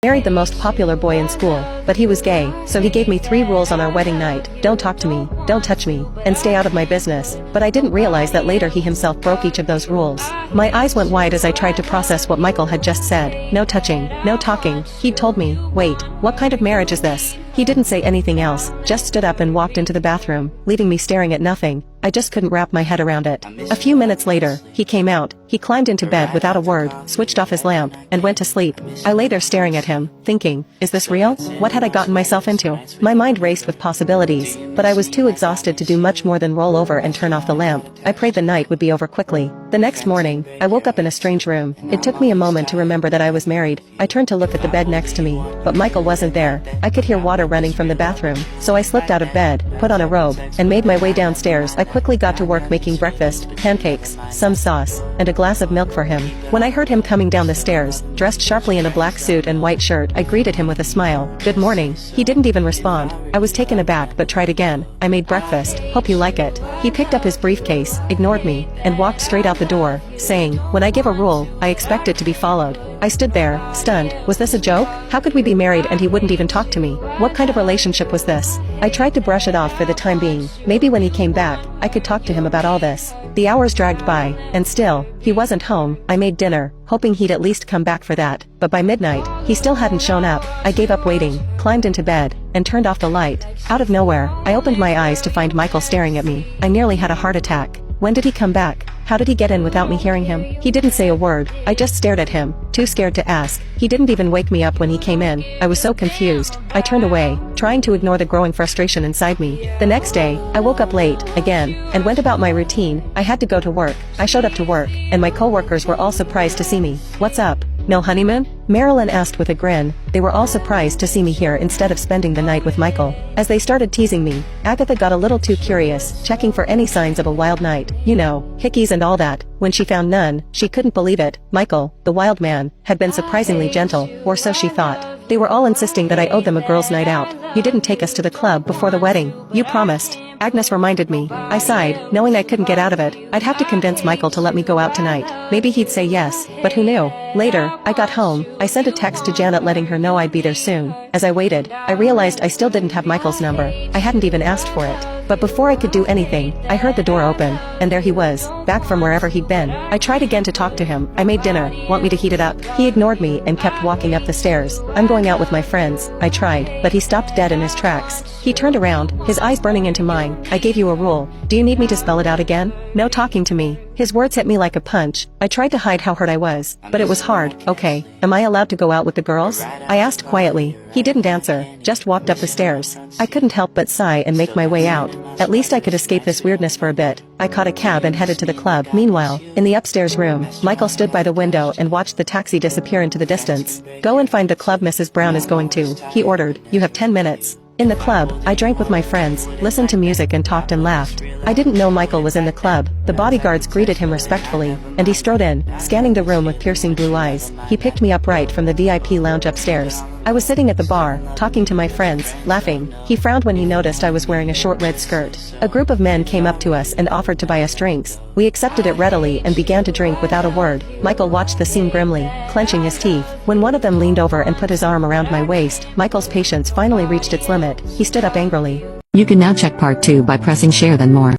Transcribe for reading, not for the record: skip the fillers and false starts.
Married the most popular boy in school, but he was gay, so he gave me 3 rules on our wedding night: don't talk to me, don't touch me, and stay out of my business. But I didn't realize that later he himself broke each of those rules. My eyes went wide as I tried to process what Michael had just said. No touching, no talking. He'd told me. Wait, what kind of marriage is this? He didn't say anything else, just stood up and walked into the bathroom, leaving me staring at nothing. I just couldn't wrap my head around it. A few minutes later, he came out. He climbed into bed without a word, switched off his lamp, and went to sleep. I lay there staring at him, thinking, is this real? What had I gotten myself into? My mind raced with possibilities, but I was too exhausted to do much more than roll over and turn off the lamp. I prayed the night would be over quickly. The next morning, I woke up in a strange room. It took me a moment to remember that I was married. I turned to look at the bed next to me, but Michael wasn't there. I could hear water running from the bathroom, so I slipped out of bed, put on a robe, and made my way downstairs. I quickly got to work making breakfast, pancakes, some sauce, and a glass of milk for him. When I heard him coming down the stairs, dressed sharply in a black suit and white shirt, I greeted him with a smile. Good morning. He didn't even respond. I was taken aback but tried again. I made breakfast. Hope you like it. He picked up his briefcase, ignored me, and walked straight out the door, saying, when I give a rule, I expect it to be followed. I stood there, stunned. Was this a joke? How could we be married and he wouldn't even talk to me? What kind of relationship was this? I tried to brush it off for the time being. Maybe when he came back, I could talk to him about all this. The hours dragged by, and still, he wasn't home. I made dinner, hoping he'd at least come back for that, but by midnight, he still hadn't shown up. I gave up waiting, climbed into bed, and turned off the light. Out of nowhere, I opened my eyes to find Michael staring at me. I nearly had a heart attack. When did he come back? How did he get in without me hearing him? He didn't say a word. I just stared at him, too scared to ask. He didn't even wake me up when he came in. I was so confused. I turned away, trying to ignore the growing frustration inside me. The next day, I woke up late, again, and went about my routine. I had to go to work. I showed up to work, and my coworkers were all surprised to see me. What's up? No honeymoon? Marilyn asked with a grin. They were all surprised to see me here instead of spending the night with Michael. As they started teasing me, Agatha got a little too curious, checking for any signs of a wild night. You know, hickeys and all that. When she found none, she couldn't believe it. Michael, the wild man, had been surprisingly gentle, or so she thought. They were all insisting that I owed them a girls' night out. You didn't take us to the club before the wedding. You promised. Agnes reminded me. I sighed, knowing I couldn't get out of it. I'd have to convince Michael to let me go out tonight. Maybe he'd say yes, but who knew? Later, I got home. I sent a text to Janet letting her know I'd be there soon. As I waited, I realized I still didn't have Michael's number. I hadn't even asked for it. But before I could do anything, I heard the door open, and there he was, back from wherever he'd been. I tried again to talk to him. I made dinner. Want me to heat it up? He ignored me and kept walking up the stairs. I'm going out with my friends. I tried, but he stopped dead in his tracks. He turned around, his eyes burning into mine. I gave you a rule. Do you need me to spell it out again? No talking to me. His words hit me like a punch. I tried to hide how hurt I was, but it was hard. Okay, am I allowed to go out with the girls? I asked quietly. He didn't answer, just walked up the stairs. I couldn't help but sigh and make my way out. At least I could escape this weirdness for a bit. I caught a cab and headed to the club. Meanwhile, in the upstairs room, Michael stood by the window and watched the taxi disappear into the distance. Go and find the club Mrs. Brown is going to, he ordered. You have 10 minutes. In the club, I drank with my friends, listened to music and talked and laughed. I didn't know Michael was in the club. The bodyguards greeted him respectfully, and he strode in, scanning the room with piercing blue eyes. He picked me up right from the VIP lounge upstairs. I was sitting at the bar, talking to my friends, laughing. He frowned when he noticed I was wearing a short red skirt. A group of men came up to us and offered to buy us drinks. We accepted it readily and began to drink without a word. Michael watched the scene grimly, clenching his teeth. When one of them leaned over and put his arm around my waist, Michael's patience finally reached its limit. He stood up angrily. You can now check part 2 by pressing share then more.